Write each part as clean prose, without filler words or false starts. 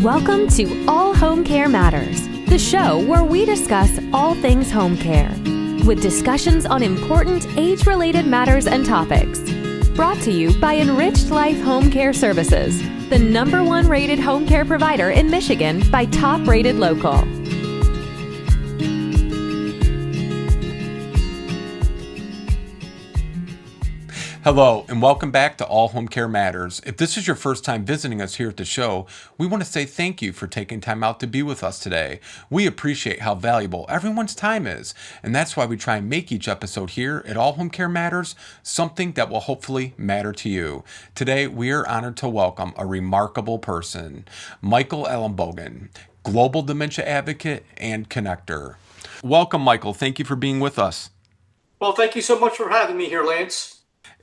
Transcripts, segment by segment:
Welcome to All Home Care Matters, the show where we discuss all things home care, with discussions on important age-related matters and topics. Brought to you by Enriched Life Home Care Services, the #1 rated home care provider in Michigan by Top Rated Local. Hello, and welcome back to All Home Care Matters. If this is your first time visiting us here at the show, we want to say thank you for taking time out to be with us today. We appreciate how valuable everyone's time is, and that's why we try and make each episode here at All Home Care Matters something that will hopefully matter to you. Today, we are honored to welcome a remarkable person, Michael Ellenbogen, global dementia advocate and connector. Welcome, Michael. Thank you for being with us. Well, thank you so much for having me here, Lance.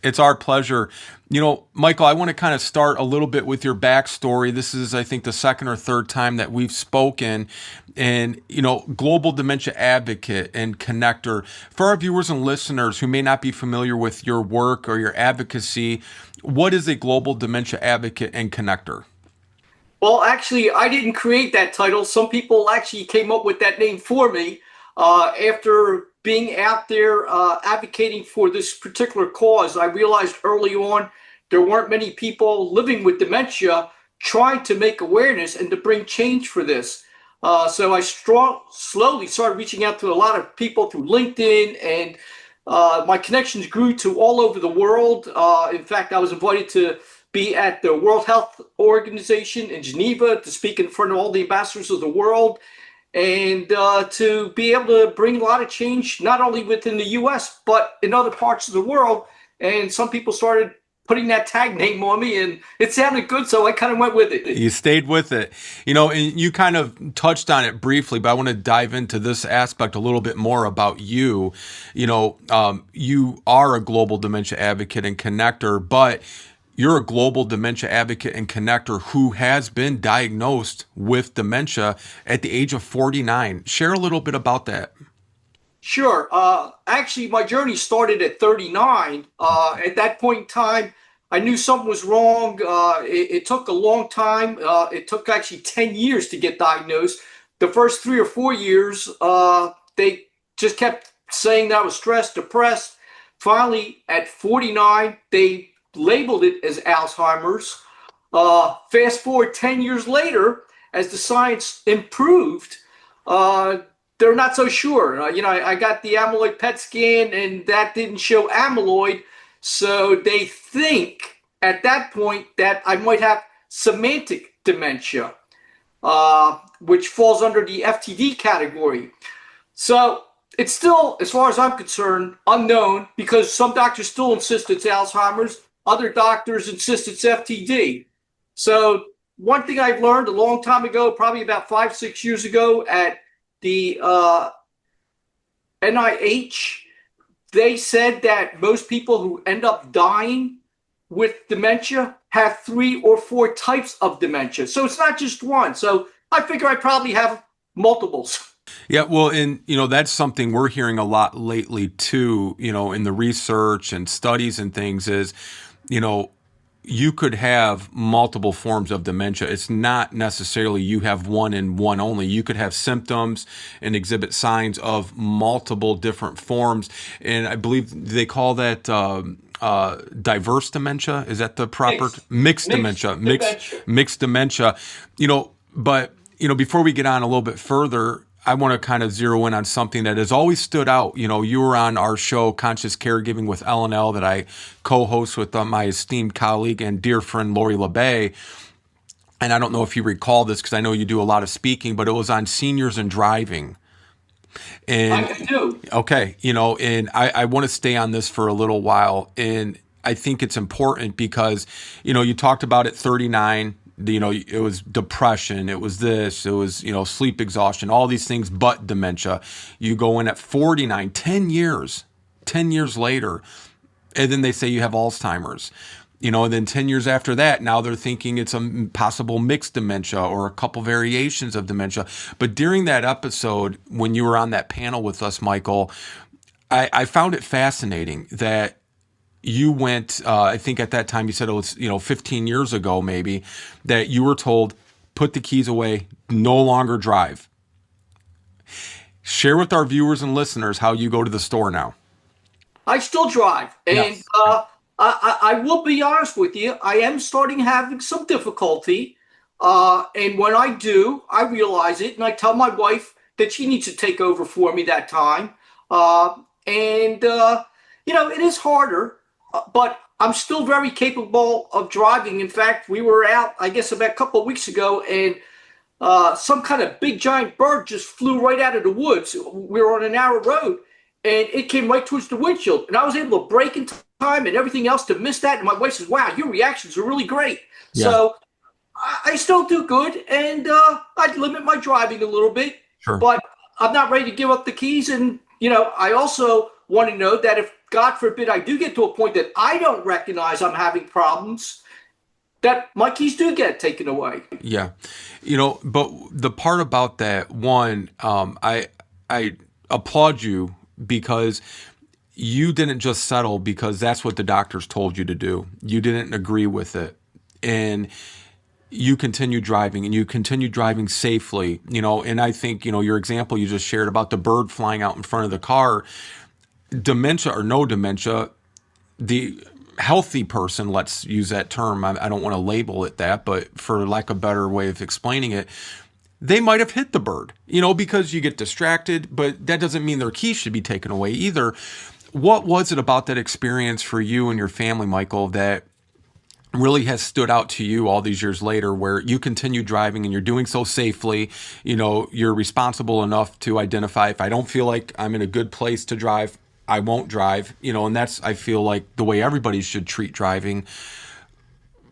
It's our pleasure. You know, Michael, I want to kind of start a little bit with your backstory. This is, I think, the second or third time that we've spoken. And, you know, global dementia advocate and connector. For our viewers and listeners who may not be familiar with your work or your advocacy, what is a global dementia advocate and connector? Well, actually, I didn't create that title. Some people actually came up with that name for me after being out there advocating for this particular cause. I realized early on there weren't many people living with dementia trying to make awareness and to bring change for this. So I slowly started reaching out to a lot of people through LinkedIn, and my connections grew to all over the world. In fact, I was invited to be at the World Health Organization in Geneva to speak in front of all the ambassadors of the world, and to be able to bring a lot of change, not only within the U.S., but in other parts of the world. And some people started putting that tag name on me, and it sounded good, so I kind of went with it. You stayed with it. You know, and you kind of touched on it briefly, but I want to dive into this aspect a little bit more about you. You know, you are a global dementia advocate and connector, but you're a global dementia advocate and connector who has been diagnosed with dementia at the age of 49. Share a little bit about that. Sure. Actually, my journey started at 39. At that point in time, I knew something was wrong. It took a long time. It took actually 10 years to get diagnosed. The first 3 or 4 years, they just kept saying that I was stressed, depressed. Finally, at 49, they labeled it as Alzheimer's. Fast forward 10 years later, as the science improved, they're not so sure. I got the amyloid PET scan, and that didn't show amyloid. So they think at that point that I might have semantic dementia, which falls under the FTD category. So it's still, as far as I'm concerned, unknown, because some doctors still insist it's Alzheimer's. Other doctors insist it's FTD. So one thing I've learned a long time ago, probably about 5-6 years ago at the NIH, they said that most people who end up dying with dementia have 3 or 4 types of dementia. So it's not just one. So I figure I probably have multiples. Yeah, well, and, you know, that's something we're hearing a lot lately too, you know, in the research and studies and things is, you know, you could have multiple forms of dementia. It's not necessarily you have one and one only. You could have symptoms and exhibit signs of multiple different forms. And I believe they call that diverse dementia. Is that the proper mixed dementia? Mixed dementia. You know, but, you know, before we get on a little bit further, I want to kind of zero in on something that has always stood out. You know, you were on our show, Conscious Caregiving with L&L, that I co-host with my esteemed colleague and dear friend, Lori LeBay. And I don't know if you recall this because I know you do a lot of speaking, but it was on seniors and driving. And I do. Okay, you know, and I want to stay on this for a little while. And I think it's important because, you know, you talked about at 39, you know, it was depression, it was this, it was, you know, sleep exhaustion, all these things, but dementia. You go in at 49, 10 years later, and then they say you have Alzheimer's, you know, and then 10 years after that, now they're thinking it's a possible mixed dementia or a couple variations of dementia. But during that episode, when you were on that panel with us, Michael, I found it fascinating that you went, I think at that time you said it was, 15 years ago maybe, that you were told put the keys away, no longer drive. Share with our viewers and listeners how you go to the store now. I still drive, and Yes. I will be honest with you. I am starting having some difficulty, and when I do, I realize it, and I tell my wife that she needs to take over for me that time. It is harder, but I'm still very capable of driving. In fact, we were out, I guess, about a couple of weeks ago, and some kind of big giant bird just flew right out of the woods. We were on a narrow road, and it came right towards the windshield. And I was able to brake in time and everything else to miss that. And my wife says, "Wow, your reactions are really great." Yeah. So I still do good, and I'd limit my driving a little bit. Sure. But I'm not ready to give up the keys. And, I also want to know that if, God forbid, I do get to a point that I don't recognize I'm having problems, that my keys do get taken away. Yeah. But the part about that, one, I applaud you because you didn't just settle because that's what the doctors told you to do. You didn't agree with it. And you continue driving, and you continue driving safely, and I think, your example you just shared about the bird flying out in front of the car, dementia or no dementia, the healthy person, let's use that term. I don't want to label it that, but for lack of a better way of explaining it, they might have hit the bird, because you get distracted, but that doesn't mean their keys should be taken away either. What was it about that experience for you and your family, Michael, that really has stood out to you all these years later, where you continue driving and you're doing so safely? You're responsible enough to identify, if I don't feel like I'm in a good place to drive, I won't drive, and that's, I feel like, the way everybody should treat driving.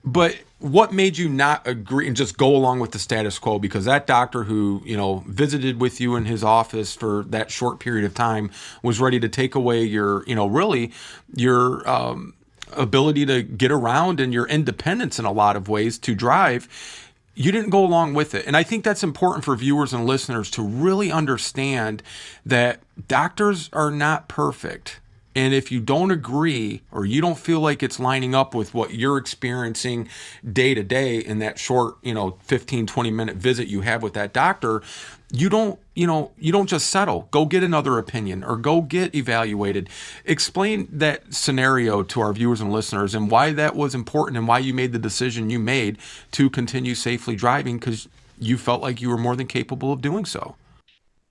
But what made you not agree and just go along with the status quo? Because that doctor who, visited with you in his office for that short period of time was ready to take away your, really your ability to get around and your independence in a lot of ways to drive. You didn't go along with it. And I think that's important for viewers and listeners to really understand that doctors are not perfect. And if you don't agree, or you don't feel like it's lining up with what you're experiencing day to day in that short, 15, 20-minute visit you have with that doctor, you don't just settle. Go get another opinion or go get evaluated. Explain that scenario to our viewers and listeners and why that was important and why you made the decision you made to continue safely driving, because you felt like you were more than capable of doing so.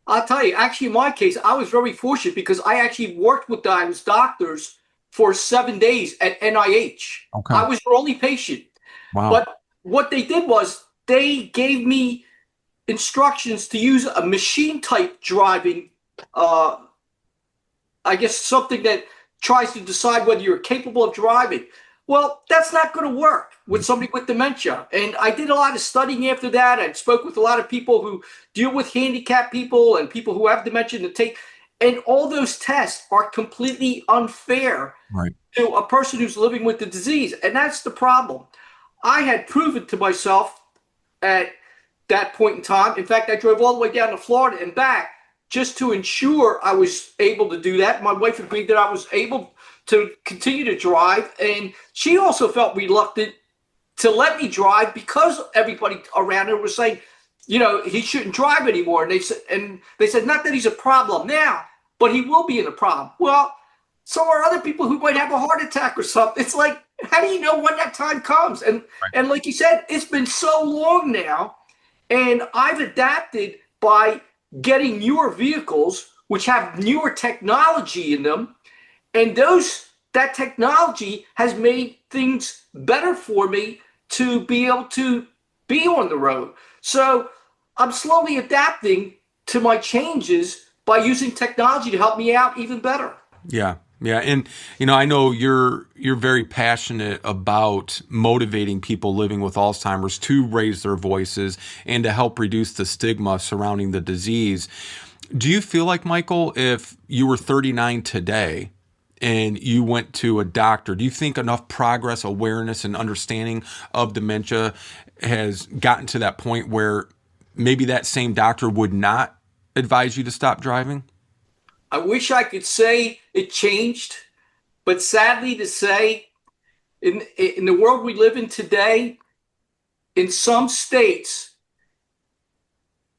I'll tell you, actually, in my case, I was very fortunate because I actually worked with those doctors for 7 days at NIH. Okay. I was their only patient. Wow. But what they did was they gave me instructions to use a machine type driving, I guess something that tries to decide whether you're capable of driving. Well, that's not going to work with somebody with dementia. And I did a lot of studying after that. I spoke with a lot of people who deal with handicapped people and people who have dementia to take. And all those tests are completely unfair to a person who's living with the disease. And that's the problem. I had proven to myself at that point in time. In fact, I drove all the way down to Florida and back just to ensure I was able to do that. My wife agreed that I was able to continue to drive, and she also felt reluctant to let me drive because everybody around her was saying, he shouldn't drive anymore. And they said not that he's a problem now, but he will be in a problem. Well, so are other people who might have a heart attack or something. It's like, how do you know when that time comes? And like you said, it's been so long now, and I've adapted by getting newer vehicles which have newer technology in them. And that technology has made things better for me to be able to be on the road. So I'm slowly adapting to my changes by using technology to help me out even better. Yeah. Yeah. And, I know you're very passionate about motivating people living with Alzheimer's to raise their voices and to help reduce the stigma surrounding the disease. Do you feel like, Michael, if you were 39 today and you went to a doctor, do you think enough progress, awareness, and understanding of dementia has gotten to that point where maybe that same doctor would not advise you to stop driving? I wish I could say it changed, but sadly to say, in the world we live in today, in some states,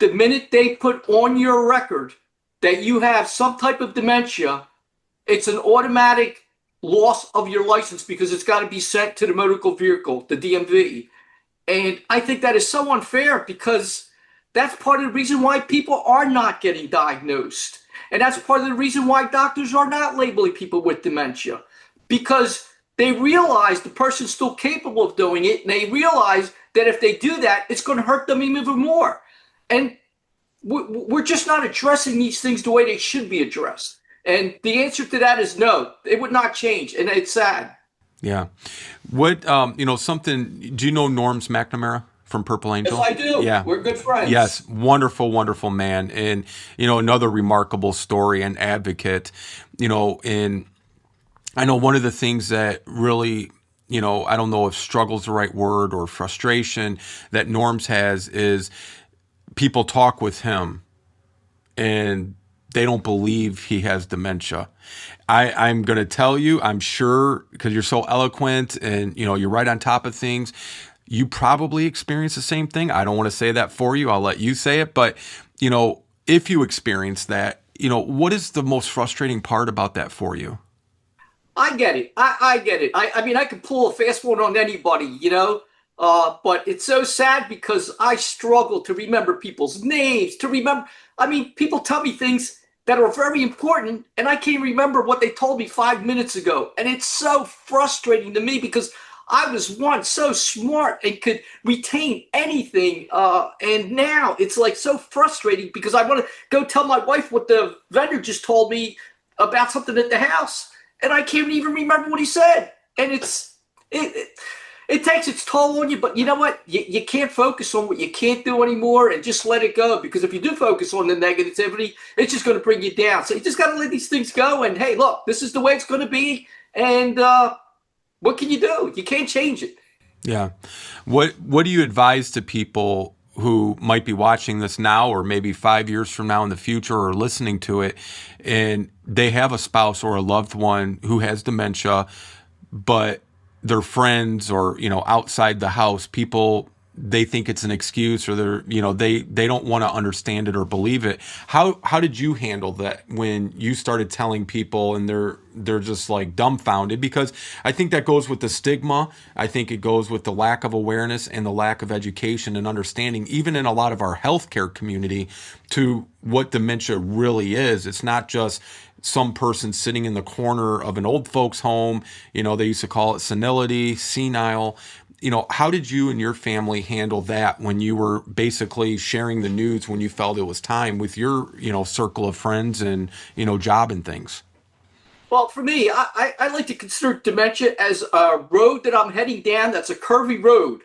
the minute they put on your record that you have some type of dementia, it's an automatic loss of your license because it's got to be sent to the motor vehicle, the DMV. And I think that is so unfair because that's part of the reason why people are not getting diagnosed. And that's part of the reason why doctors are not labeling people with dementia, because they realize the person's still capable of doing it. And they realize that if they do that, it's going to hurt them even more. And we're just not addressing these things the way they should be addressed. And the answer to that is no, it would not change. And it's sad. Yeah. What, something, do you know Norms McNamara from Purple Angel? Yes, I do. Yeah. We're good friends. Yes. Wonderful, wonderful man. And, another remarkable story and advocate, and I know one of the things that really, I don't know if struggle is the right word or frustration that Norms has is people talk with him and they don't believe he has dementia. I'm going to tell you, I'm sure, because you're so eloquent and, you're right on top of things, you probably experience the same thing. I don't want to say that for you. I'll let you say it. But, if you experience that, what is the most frustrating part about that for you? I get it. I get it. I mean, I could pull a fast one on anybody, but it's so sad because I struggle to remember people's names, people tell me things that are very important and I can't remember what they told me 5 minutes ago. And it's so frustrating to me because I was once so smart and could retain anything. And now it's like so frustrating because I want to go tell my wife what the vendor just told me about something at the house. And I can't even remember what he said. And it takes its toll on you. But you know what? You can't focus on what you can't do anymore and just let it go. Because if you do focus on the negativity, it's just going to bring you down. So you just got to let these things go. And hey, look, this is the way it's going to be. And what can you do? You can't change it. Yeah. What do you advise to people who might be watching this now or maybe 5 years from now in the future or listening to it, and they have a spouse or a loved one who has dementia, but their friends or, outside the house, people, they think it's an excuse or they don't want to understand it or believe it. How did you handle that when you started telling people and they're just like dumbfounded? Because I think that goes with the stigma. I think it goes with the lack of awareness and the lack of education and understanding, even in a lot of our healthcare community, to what dementia really is. It's not just some person sitting in the corner of an old folks home. They used to call it senility, senile. How did you and your family handle that when you were basically sharing the news when you felt it was time with your, circle of friends and, job and things? Well, for me, I like to consider dementia as a road that I'm heading down that's a curvy road.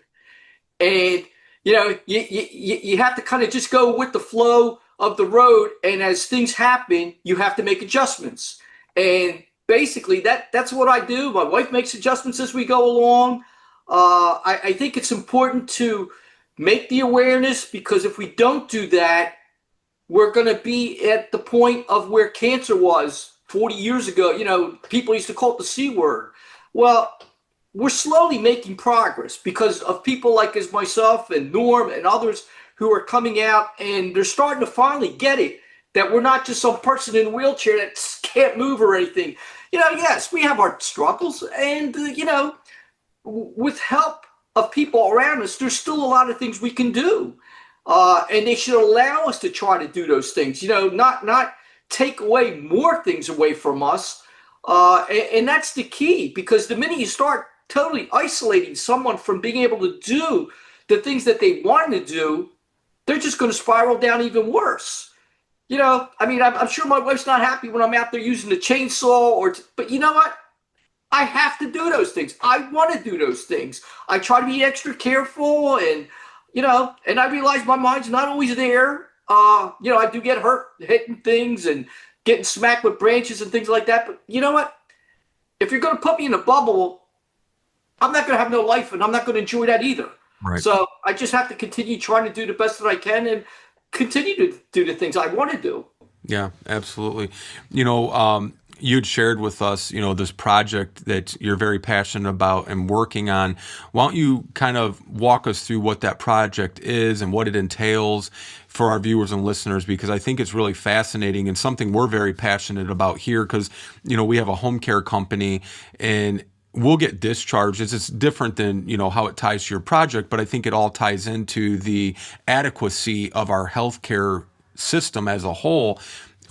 And, you have to kind of just go with the flow of the road. And as things happen, you have to make adjustments. And basically, that's what I do. My wife makes adjustments as we go along. I think it's important to make the awareness because if we don't do that, we're going to be at the point of where cancer was 40 years ago. People used to call it the C word. Well, we're slowly making progress because of people like as myself and Norm and others who are coming out and they're starting to finally get it that we're not just some person in a wheelchair that can't move or anything. Yes, we have our struggles and, with help of people around us, there's still a lot of things we can do. And they should allow us to try to do those things, not take away more things away from us. And that's the key, because the minute you start totally isolating someone from being able to do the things that they want to do, they're just going to spiral down even worse. I'm sure my wife's not happy when I'm out there using the chainsaw but you know what? I have to do those things. I want to do those things. I try to be extra careful and I realize my mind's not always there. I do get hurt hitting things and getting smacked with branches and things like that. But you know what? If you're going to put me in a bubble, I'm not going to have no life and I'm not going to enjoy that either. Right. So I just have to continue trying to do the best that I can and continue to do the things I want to do. Yeah, absolutely. you'd shared with us, this project that you're very passionate about and working on. Why don't you kind of walk us through what that project is and what it entails for our viewers and listeners, because I think it's really fascinating and something we're very passionate about here, because, we have a home care company and we'll get discharges. It's different than, how it ties to your project, but I think it all ties into the adequacy of our healthcare system as a whole.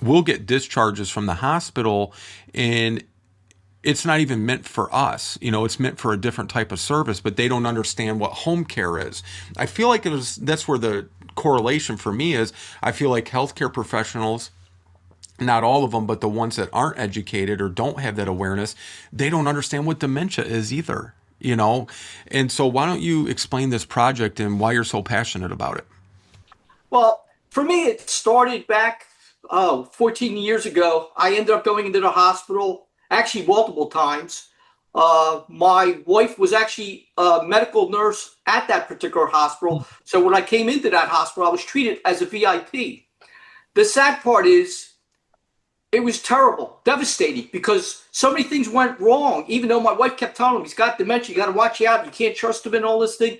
We'll get discharges from the hospital and it's not even meant for us. It's meant for a different type of service, but they don't understand what home care is. I feel like that's where the correlation for me is. I feel like healthcare professionals, not all of them, but the ones that aren't educated or don't have that awareness, they don't understand what dementia is either, And so why don't you explain this project and why you're so passionate about it? Well, for me, it started back 14 years ago. I ended up going into the hospital, actually multiple times. My wife was actually a medical nurse at that particular hospital. So when I came into that hospital, I was treated as a VIP. The sad part is it was terrible, devastating, because so many things went wrong. Even though my wife kept telling him, he's got dementia, you got to watch out, you can't trust him and all this thing.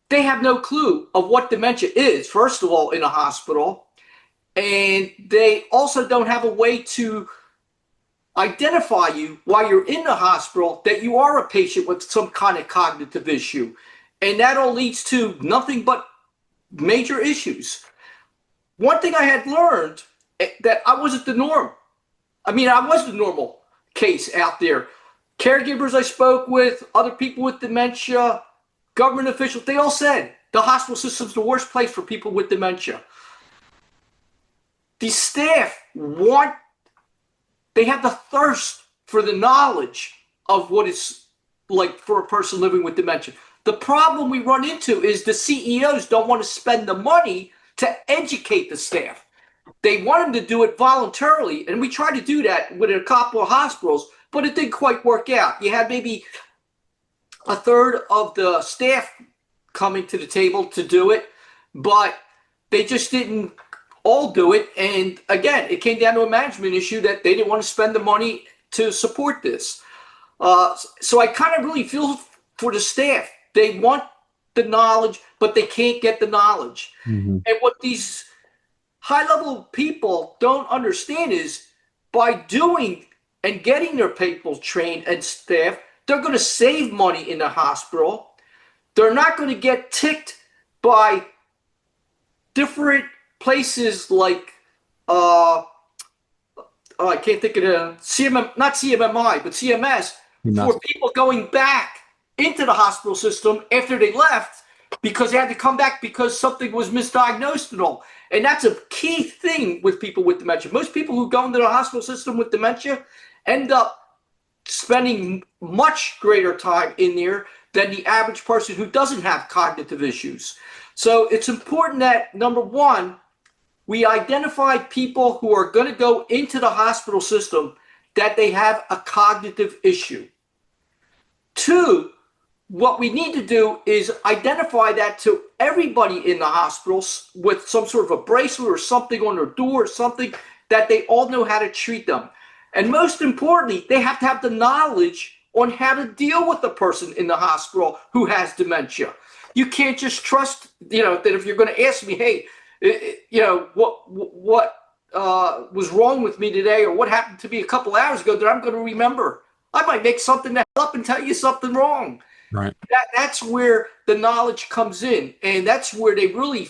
They have no clue of what dementia is, first of all, in a hospital. And they also don't have a way to identify you while you're in the hospital that you are a patient with some kind of cognitive issue. And that all leads to nothing but major issues. One thing I had learned, that I wasn't the norm. I mean, I was the normal case out there. Caregivers I spoke with, other people with dementia, government officials, they all said the hospital system's the worst place for people with dementia. The staff they have the thirst for the knowledge of what it's like for a person living with dementia. The problem we run into is the CEOs don't want to spend the money to educate the staff. They want them to do it voluntarily, and we tried to do that with a couple of hospitals, but it didn't quite work out. You had maybe a third of the staff coming to the table to do it, but they just didn't all do it. And again, it came down to a management issue that they didn't want to spend the money to support this. So I kind of really feel for the staff. They want the knowledge, but they can't get the knowledge. Mm-hmm. And what these high-level people don't understand is by doing and getting their people trained and staff, they're going to save money in the hospital. They're not going to get ticked by different places like, I can't think of the not CMMI, but CMS, for people going back into the hospital system after they left because they had to come back because something was misdiagnosed and all. And that's a key thing with people with dementia. Most people who go into the hospital system with dementia end up spending much greater time in there than the average person who doesn't have cognitive issues. So it's important that, number one, we identify people who are going to go into the hospital system that they have a cognitive issue. Two, what we need to do is identify that to everybody in the hospitals with some sort of a bracelet or something on their door or something that they all know how to treat them. And most importantly, they have to have the knowledge on how to deal with the person in the hospital who has dementia. You can't just trust, that if you're going to ask me, hey, what was wrong with me today or what happened to me a couple hours ago that I'm going to remember. I might make something up and tell you something wrong. Right. That's where the knowledge comes in, and that's where they really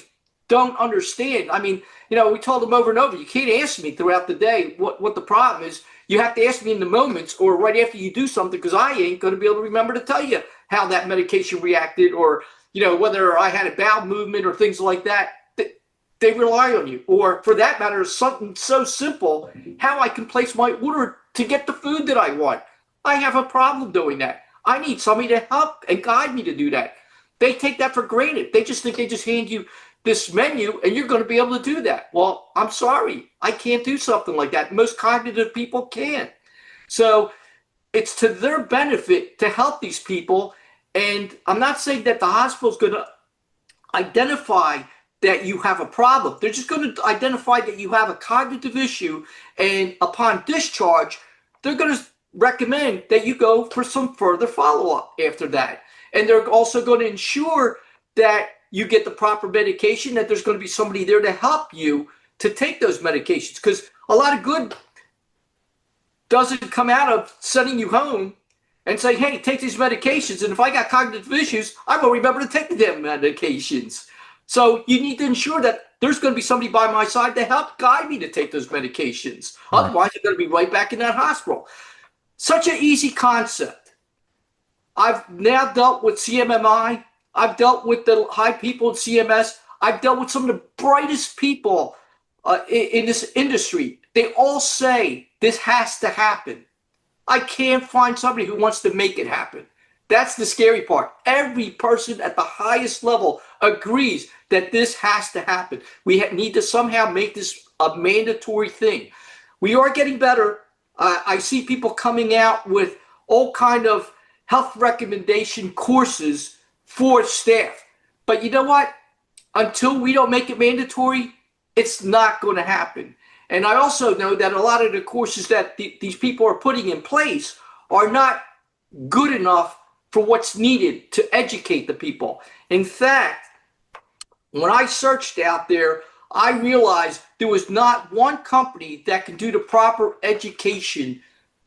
don't understand. I mean, we told them over and over, you can't ask me throughout the day what the problem is. You have to ask me in the moments or right after you do something, because I ain't going to be able to remember to tell you how that medication reacted or, whether I had a bowel movement or things like that. They rely on you. Or for that matter, something so simple, how I can place my order to get the food that I want. I have a problem doing that. I need somebody to help and guide me to do that. They take that for granted. They just think they just hand you this menu and you're going to be able to do that. Well, I'm sorry. I can't do something like that. Most cognitive people can't. So it's to their benefit to help these people. And I'm not saying that the hospital is going to identify that you have a problem. They're just going to identify that you have a cognitive issue, and upon discharge, they're going to recommend that you go for some further follow-up after that. And they're also going to ensure that you get the proper medication, that there's going to be somebody there to help you to take those medications. Because a lot of good doesn't come out of sending you home and saying, hey, take these medications. And if I got cognitive issues, I will remember to take the damn medications. So you need to ensure that there's going to be somebody by my side to help guide me to take those medications. Right. Otherwise, I'm going to be right back in that hospital. Such an easy concept. I've now dealt with CMMI. I've dealt with the high people in CMS. I've dealt with some of the brightest people in this industry. They all say this has to happen. I can't find somebody who wants to make it happen. That's the scary part. Every person at the highest level agrees that this has to happen. We need to somehow make this a mandatory thing. We are getting better. I see people coming out with all kind of health recommendation courses for staff. But you know what? Until we don't make it mandatory, it's not going to happen. And I also know that a lot of the courses that these people are putting in place are not good enough for what's needed to educate the people. In fact, when I searched out there, I realized there was not one company that can do the proper education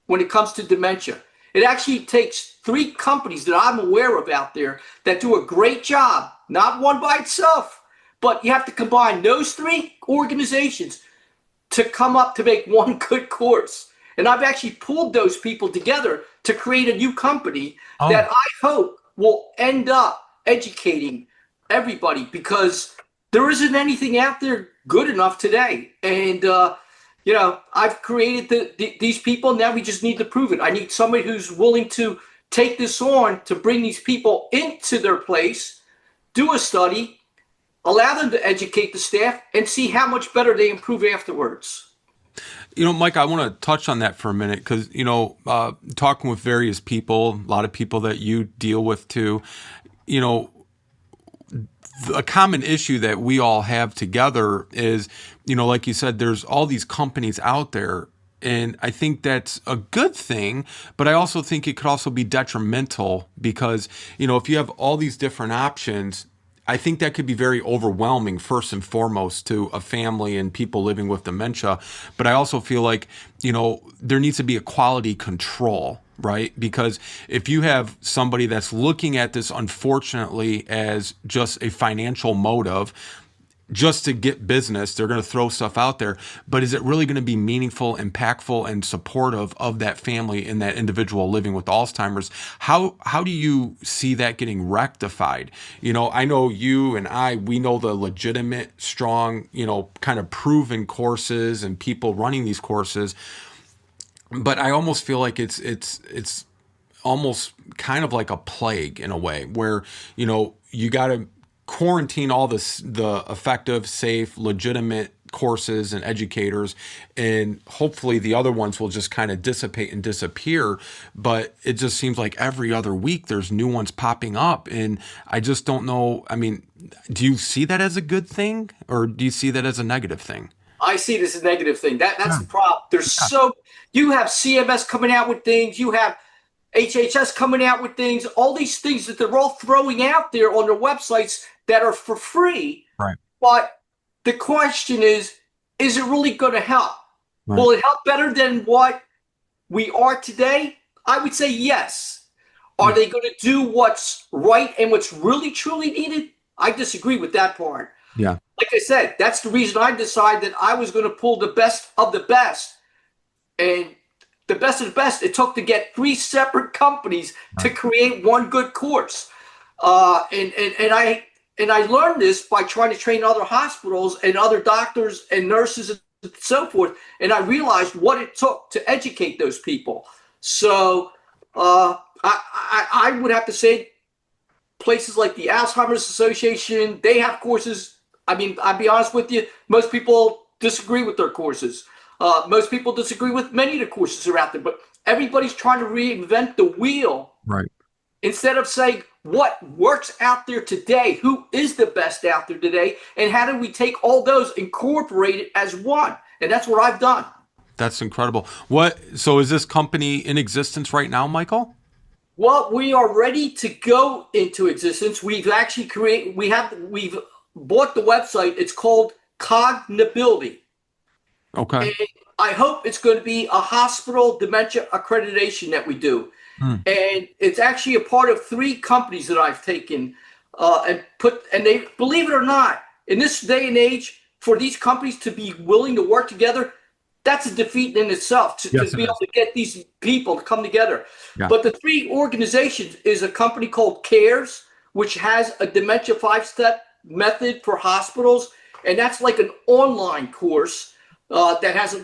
when it comes to dementia. It actually takes 3 companies that I'm aware of out there that do a great job, not one by itself, but you have to combine those 3 organizations to come up to make one good course. And I've actually pulled those people together to create a new company that I hope will end up educating everybody, because there isn't anything out there good enough today. And, I've created these people. Now we just need to prove it. I need somebody who's willing to take this on to bring these people into their place, do a study, allow them to educate the staff, and see how much better they improve afterwards. Mike, I want to touch on that for a minute because, talking with various people, a lot of people that you deal with too, a common issue that we all have together is, like you said, there's all these companies out there. And I think that's a good thing, but I also think it could also be detrimental because, if you have all these different options, I think that could be very overwhelming, first and foremost, to a family and people living with dementia. But I also feel like, there needs to be a quality control, right? Because if you have somebody that's looking at this, unfortunately, as just a financial motive, just to get business, they're going to throw stuff out there. But is it really going to be meaningful, impactful, and supportive of that family and that individual living with Alzheimer's? How do you see that getting rectified? I know you and we know the legitimate, strong, kind of proven courses and people running these courses. But I almost feel like it's almost kind of like a plague in a way where, you got to quarantine all the effective, safe, legitimate courses and educators, and hopefully the other ones will just kind of dissipate and disappear. But it just seems like every other week there's new ones popping up, and I just don't know. I mean, do you see that as a good thing, or do you see that as a negative thing? I see this as a negative thing. That's the problem. You have CMS coming out with things, you have HHS coming out with things, all these things that they're all throwing out there on their websites that are for free. Right. But the question is it really going to help? Right. Will it help better than what we are today? I would say yes. Are they going to do what's right and what's really truly needed? I disagree with that part. Yeah. Like I said, that's the reason I decided that I was going to pull the best of the best. And the best of the best, it took to get 3 separate companies to create one good course. And I learned this by trying to train other hospitals and other doctors and nurses and so forth. And I realized what it took to educate those people. So I would have to say places like the Alzheimer's Association, they have courses. I mean, I'll be honest with you, most people disagree with their courses. Most people disagree with many of the courses that are out there, but everybody's trying to reinvent the wheel. Right. Instead of saying, what works out there today, who is the best out there today, and how do we take all those, incorporate it as one. And that's what I've done. That's incredible. So is this company in existence right now, Michael? Well, we are ready to go into existence. We've actually we've bought the website. It's called Cognability. Okay. And I hope it's going to be a hospital dementia accreditation that we do. And it's actually a part of 3 companies that I've taken and they, believe it or not, in this day and age, for these companies to be willing to work together, that's a defeat in itself to be able to get these people to come together. Yeah. But the 3 organizations is a company called CARES, which has a dementia 5-step method for hospitals. And that's like an online course that has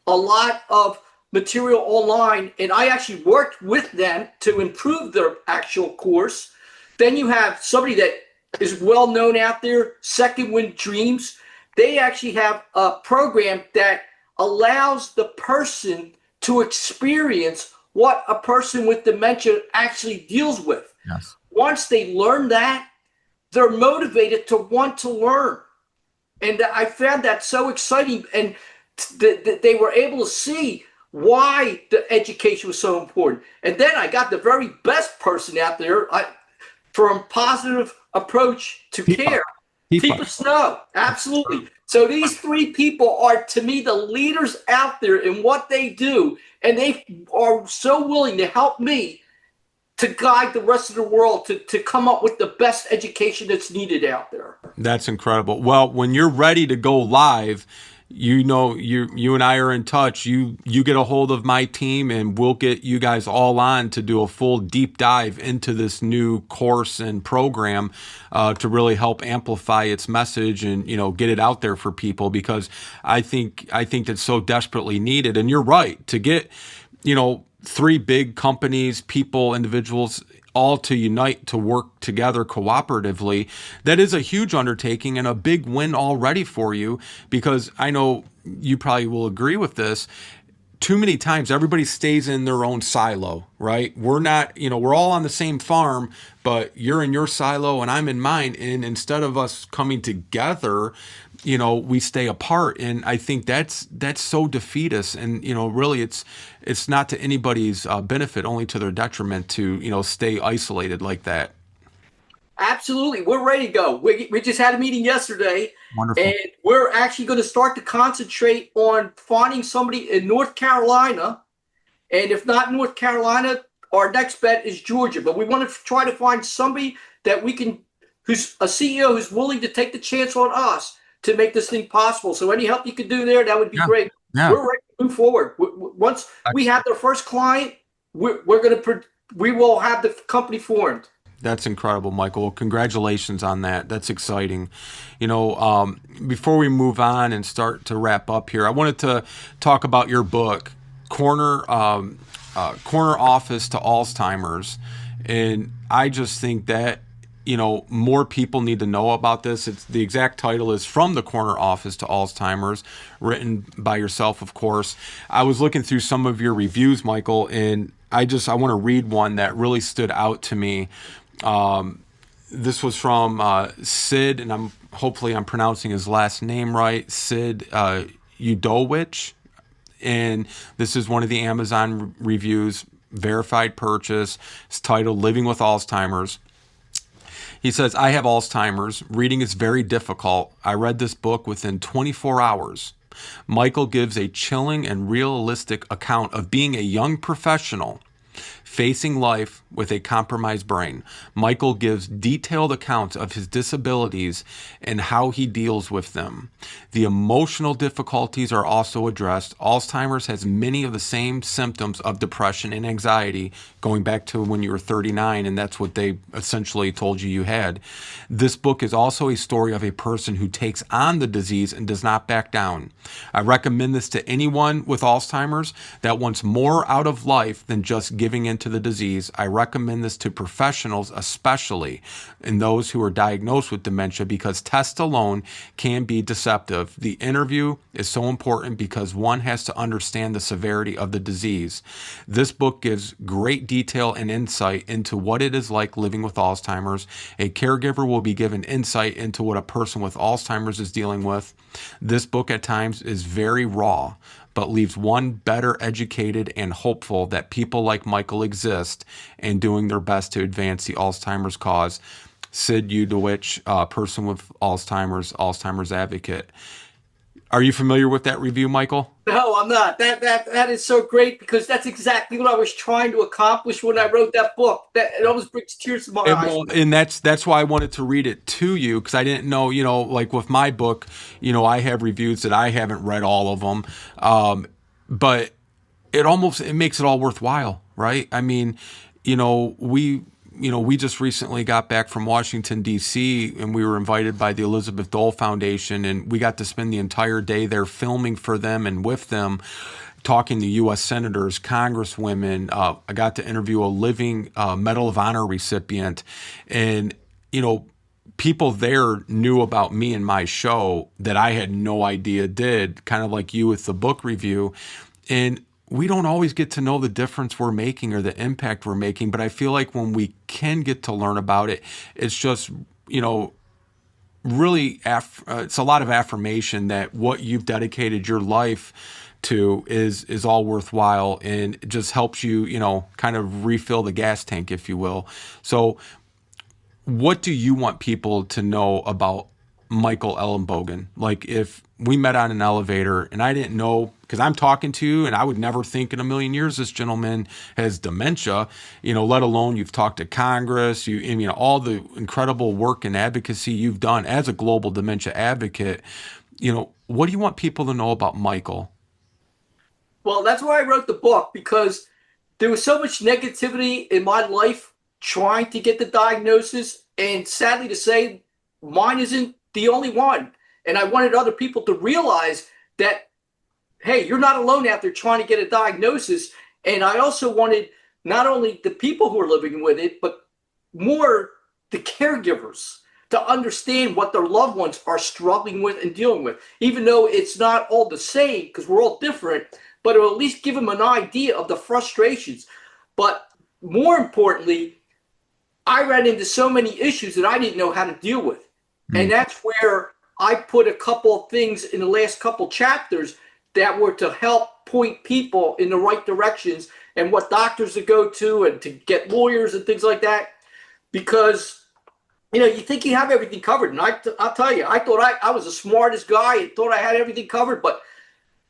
a lot of material online. And I actually worked with them to improve their actual course. Then you have somebody that is well known out there, Second Wind Dreams. They actually have a program that allows the person to experience what a person with dementia actually deals with. Yes. Once they learn that, they're motivated to want to learn. And I found that so exciting. And they were able to see why the education was so important. And then I got the very best person out there from Positive Approach to Care. Teepa Snow, absolutely. So these 3 people are, to me, the leaders out there in what they do, and they are so willing to help me to guide the rest of the world to come up with the best education that's needed out there. That's incredible. Well, when you're ready to go live, you and I are in touch. You get a hold of my team, and we'll get you guys all on to do a full deep dive into this new course and program to really help amplify its message and get it out there for people, because I think that's so desperately needed. And you're right, to get 3 big companies, people, individuals, all to unite to work together cooperatively, that is a huge undertaking and a big win already for you, because I know you probably will agree with this. Too many times everybody stays in their own silo, right? We're not, we're all on the same farm, but you're in your silo and I'm in mine. And instead of us coming together, we stay apart. And I think that's so defeatist. And, really it's not to anybody's benefit, only to their detriment to, stay isolated like that. Absolutely. We're ready to go. We just had a meeting yesterday. Wonderful. And we're actually going to start to concentrate on finding somebody in North Carolina. And if not North Carolina, our next bet is Georgia. But we want to try to find somebody that who's a CEO who's willing to take the chance on us to make this thing possible. So any help you could do there, that would be great. Yeah. We're ready to move forward. Once we have their first client, we will have the company formed. That's incredible, Michael. Well, congratulations on that. That's exciting. Before we move on and start to wrap up here, I wanted to talk about your book, Corner Office to Alzheimer's. And I just think that, more people need to know about this. The exact title is From the Corner Office to Alzheimer's, written by yourself, of course. I was looking through some of your reviews, Michael, and I want to read one that really stood out to me. This was from Sid, and hopefully I'm pronouncing his last name right, Sid Udowich. And this is one of the Amazon reviews, verified purchase. It's titled Living with Alzheimer's. He says, I have Alzheimer's. Reading is very difficult. I read this book within 24 hours. Michael gives a chilling and realistic account of being a young professional facing life with a compromised brain. Michael gives detailed accounts of his disabilities and how he deals with them. The emotional difficulties are also addressed. Alzheimer's has many of the same symptoms of depression and anxiety, going back to when you were 39, and that's what they essentially told you had. This book is also a story of a person who takes on the disease and does not back down. I recommend this to anyone with Alzheimer's that wants more out of life than just giving in to to the disease. I recommend this to professionals, especially in those who are diagnosed with dementia, because tests alone can be deceptive. The interview is so important because one has to understand the severity of the disease. This book gives great detail and insight into what it is like living with Alzheimer's. A caregiver will be given insight into what a person with Alzheimer's is dealing with. This book at times is very raw, but leaves one better educated and hopeful that people like Michael exist and doing their best to advance the Alzheimer's cause. Sid Udowich, person with Alzheimer's advocate. Are you familiar with that review, Michael? No, I'm not. That is so great, because that's exactly what I was trying to accomplish when I wrote that book. That it always brings tears to my eyes. And that's why I wanted to read it to you, because I didn't know, like with my book, I have reviews that I haven't read all of them, but it makes it all worthwhile, right? I mean, we just recently got back from Washington, D.C., and we were invited by the Elizabeth Dole Foundation, and we got to spend the entire day there filming for them and with them, talking to U.S. senators, congresswomen. I got to interview a living Medal of Honor recipient, and, people there knew about me and my show that I had no idea did, kind of like you with the book review. And we don't always get to know the difference we're making or the impact we're making, but I feel like when we can get to learn about it, it's just, really, it's a lot of affirmation that what you've dedicated your life to is all worthwhile, and it just helps you, kind of refill the gas tank, if you will. So what do you want people to know about Michael Ellenbogen? Like, if we met on an elevator and I didn't know, because I'm talking to you and I would never think in a million years this gentleman has dementia, let alone you've talked to Congress, all the incredible work and advocacy you've done as a global dementia advocate. What do you want people to know about Michael? Well, that's why I wrote the book, because there was so much negativity in my life trying to get the diagnosis, and sadly to say, mine isn't the only one. And I wanted other people to realize that, hey, you're not alone out there trying to get a diagnosis. And I also wanted not only the people who are living with it, but more the caregivers to understand what their loved ones are struggling with and dealing with, even though it's not all the same, because we're all different, but it'll at least give them an idea of the frustrations. But more importantly, I ran into so many issues that I didn't know how to deal with. And that's where I put a couple of things in the last couple chapters that were to help point people in the right directions, and what doctors to go to and to get lawyers and things like that. Because, you think you have everything covered. And I'll tell you, I thought I was the smartest guy and thought I had everything covered. But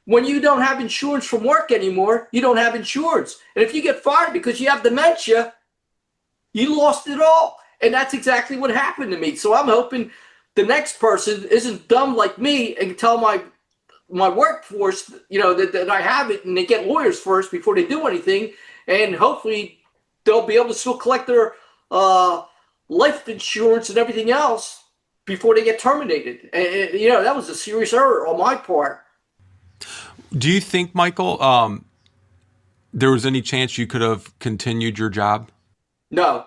when you don't have insurance from work anymore, you don't have insurance. And if you get fired because you have dementia, you lost it all. And that's exactly what happened to me. So I'm hoping the next person isn't dumb like me and can tell my workforce, that I have it, and they get lawyers first before they do anything. And hopefully they'll be able to still collect their life insurance and everything else before they get terminated. And that was a serious error on my part. Do you think, Michael, there was any chance you could have continued your job? No.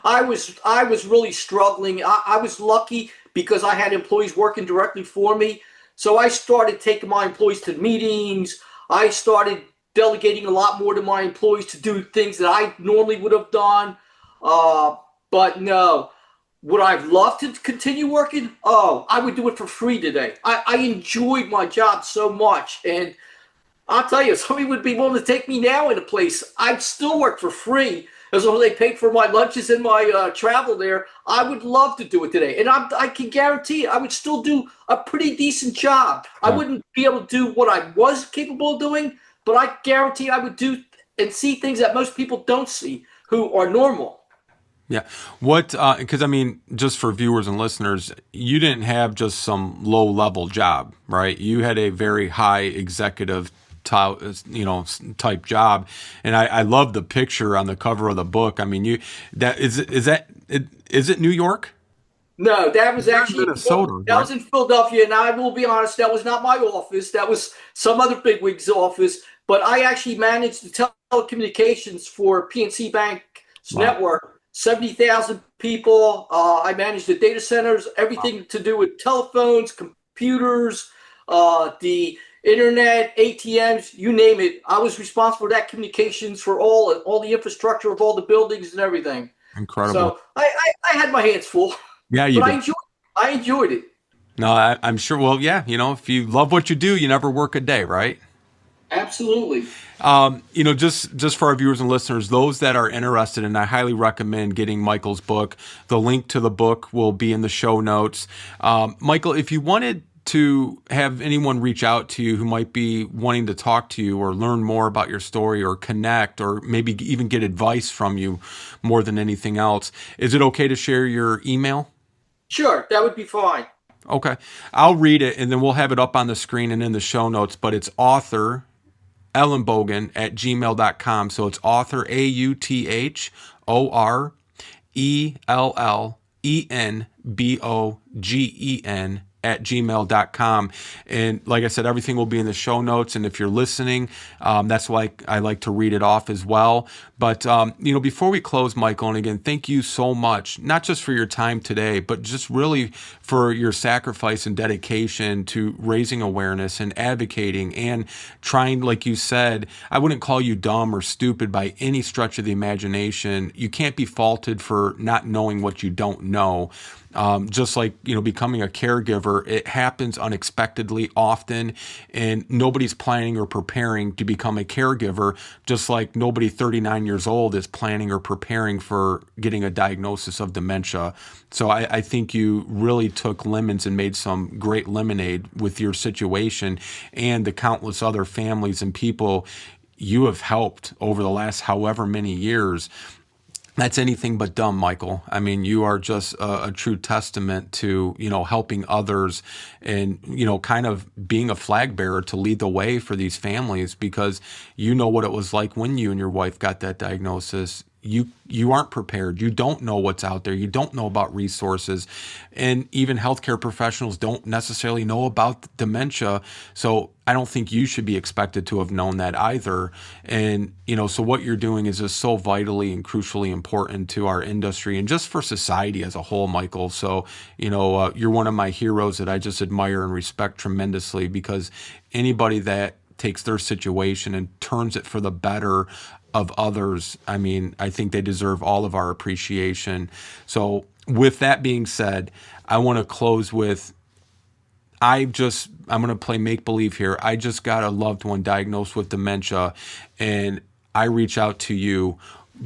I was really struggling. I was lucky because I had employees working directly for me. So I started taking my employees to meetings. I started delegating a lot more to my employees to do things that I normally would have done. But no, would I have loved to continue working? Oh, I would do it for free today. I enjoyed my job so much. And I'll tell you, if somebody would be willing to take me now in a place, I'd still work for free. As long as they paid for my lunches and my travel there, I would love to do it today. And I can guarantee I would still do a pretty decent job. I wouldn't be able to do what I was capable of doing, but I guarantee I would do and see things that most people don't see who are normal. Yeah. Because just for viewers and listeners, you didn't have just some low level job, right? You had a very high executive type job. And I love the picture on the cover of the book. Is it New York? No, that was actually Minnesota. That was in Philadelphia, and I will be honest, that was not my office. That was some other bigwig's office. but I actually managed the telecommunications for PNC Bank's network, 70,000 people. I managed the data centers, everything to do with telephones, computers, the internet, ATMs, you name it. I was responsible for that communications for all the infrastructure of all the buildings and everything. Incredible. So I had my hands full. Yeah, you but did. I enjoyed it. No, I'm sure. Well, yeah, if you love what you do, you never work a day, right? Absolutely. Just for our viewers and listeners, those that are interested, and I highly recommend getting Michael's book. The link to the book will be in the show notes. Michael, if you wanted to have anyone reach out to you who might be wanting to talk to you or learn more about your story or connect or maybe even get advice from you more than anything else, is it okay to share your email? Sure, that would be fine. Okay. I'll read it and then we'll have it up on the screen and in the show notes, but it's author Ellenbogen at gmail.com. So it's author AuthorEllenbogen at gmail.com. And like I said, everything will be in the show notes. And if you're listening, that's why I like to read it off as well. But, before we close, Michael, and again, thank you so much, not just for your time today, but just really for your sacrifice and dedication to raising awareness and advocating and trying, like you said, I wouldn't call you dumb or stupid by any stretch of the imagination. You can't be faulted for not knowing what you don't know. Just like, becoming a caregiver, it happens unexpectedly often, and nobody's planning or preparing to become a caregiver, just like nobody 39 years old is planning or preparing for getting a diagnosis of dementia. So I think you really took lemons and made some great lemonade with your situation and the countless other families and people you have helped over the last however many years. That's anything but dumb, Michael. I mean, you are just a true testament to, helping others and, kind of being a flag bearer to lead the way for these families, because you know what it was like when you and your wife got that diagnosis. You aren't prepared. You don't know what's out there. You don't know about resources. And even healthcare professionals don't necessarily know about dementia. So I don't think you should be expected to have known that either. And, so what you're doing is just so vitally and crucially important to our industry and just for society as a whole, Michael. So, you're one of my heroes that I just admire and respect tremendously, because anybody that takes their situation and turns it for the better of others, I mean, I think they deserve all of our appreciation. So with that being said, I want to close with, I'm going to play make-believe here. I just got a loved one diagnosed with dementia, and I reach out to you.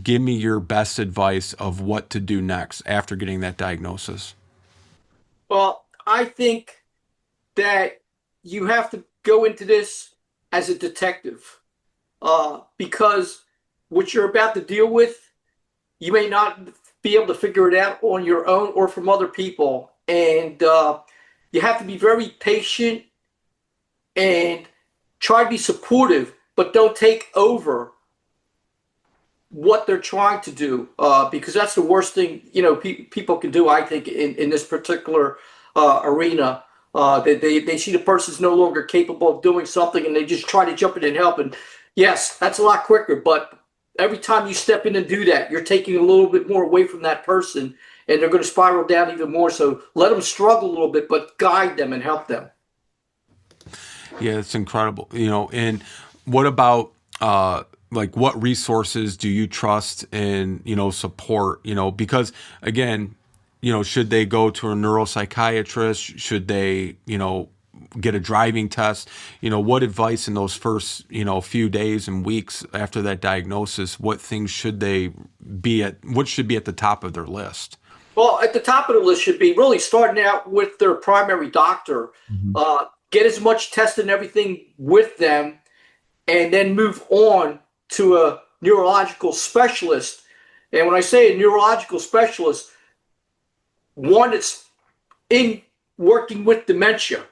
Give me your best advice of what to do next after getting that diagnosis. Well, I think that you have to go into this as a detective, because what you're about to deal with, you may not be able to figure it out on your own or from other people. And you have to be very patient and try to be supportive, but don't take over what they're trying to do, because that's the worst thing people can do, I think, in this particular arena. They see the person's no longer capable of doing something, and they just try to jump in and help. And yes, that's a lot quicker, but every time you step in and do that, you're taking a little bit more away from that person, and they're going to spiral down even more. So let them struggle a little bit, but guide them and help them. Yeah, it's incredible. And what about what resources do you trust and, support, because again, should they go to a neuropsychiatrist? Should they, get a driving test? What advice in those first, few days and weeks after that diagnosis, what things should they be at? What should be at the top of their list? Well, at the top of the list should be really starting out with their primary doctor. Mm-hmm. Get as much testing and everything with them, and then move on to a neurological specialist. And when I say a neurological specialist, one that's in working with dementia,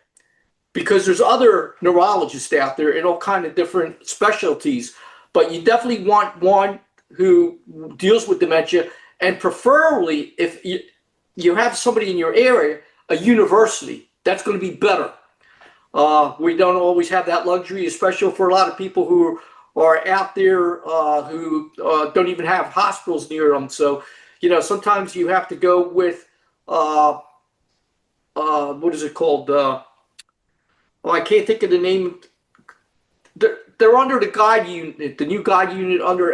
because there's other neurologists out there in all kind of different specialties, but you definitely want one who deals with dementia, and preferably if you have somebody in your area, a university, that's going to be better. We don't always have that luxury, especially for a lot of people who are out there who don't even have hospitals near them. So, sometimes you have to go with what is it called? I can't think of the name. They're under the guide unit, the new guide unit under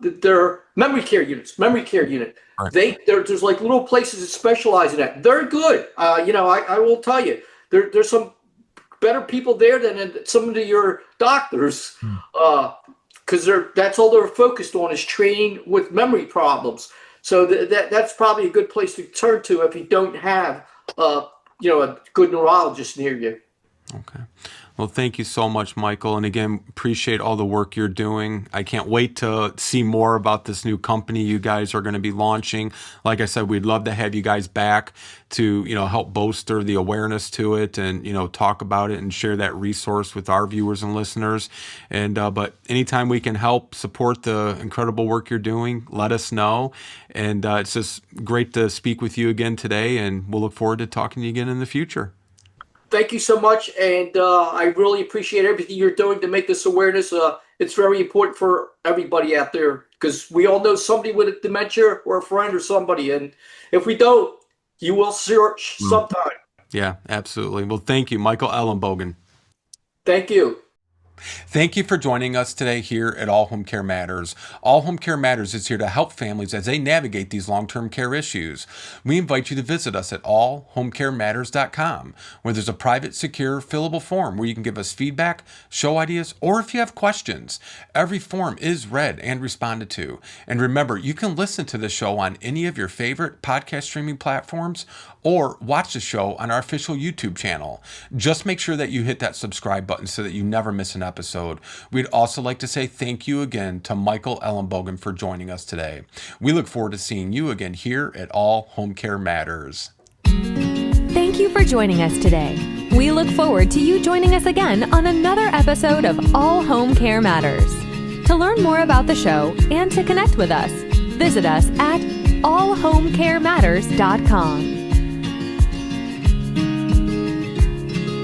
they're memory care units. Memory care unit. Right. There's like little places that specialize in that. They're good. I will tell you, there's some better people there than some of your doctors, because that's all they're focused on is training with memory problems. So that's probably a good place to turn to if you don't have a good neurologist near you. Okay. Well, thank you so much, Michael. And again, appreciate all the work you're doing. I can't wait to see more about this new company you guys are going to be launching. Like I said, we'd love to have you guys back to, help bolster the awareness to it and, talk about it and share that resource with our viewers and listeners. And, but anytime we can help support the incredible work you're doing, let us know. And it's just great to speak with you again today. And we'll look forward to talking to you again in the future. Thank you so much, and I really appreciate everything you're doing to make this awareness. It's very important for everybody out there because we all know somebody with a dementia or a friend or somebody, and if we don't, you will search sometime. Yeah, absolutely. Well, thank you, Michael Ellenbogen. Thank you. Thank you for joining us today here at All Home Care Matters. All Home Care Matters is here to help families as they navigate these long-term care issues. We invite you to visit us at allhomecarematters.com, where there's a private, secure, fillable form where you can give us feedback, show ideas, or if you have questions. Every form is read and responded to. And remember, you can listen to the show on any of your favorite podcast streaming platforms or watch the show on our official YouTube channel. Just make sure that you hit that subscribe button so that you never miss an episode. We'd also like to say thank you again to Michael Ellenbogen for joining us today. We look forward to seeing you again here at All Home Care Matters. Thank you for joining us today. We look forward to you joining us again on another episode of All Home Care Matters. To learn more about the show and to connect with us, visit us at allhomecarematters.com.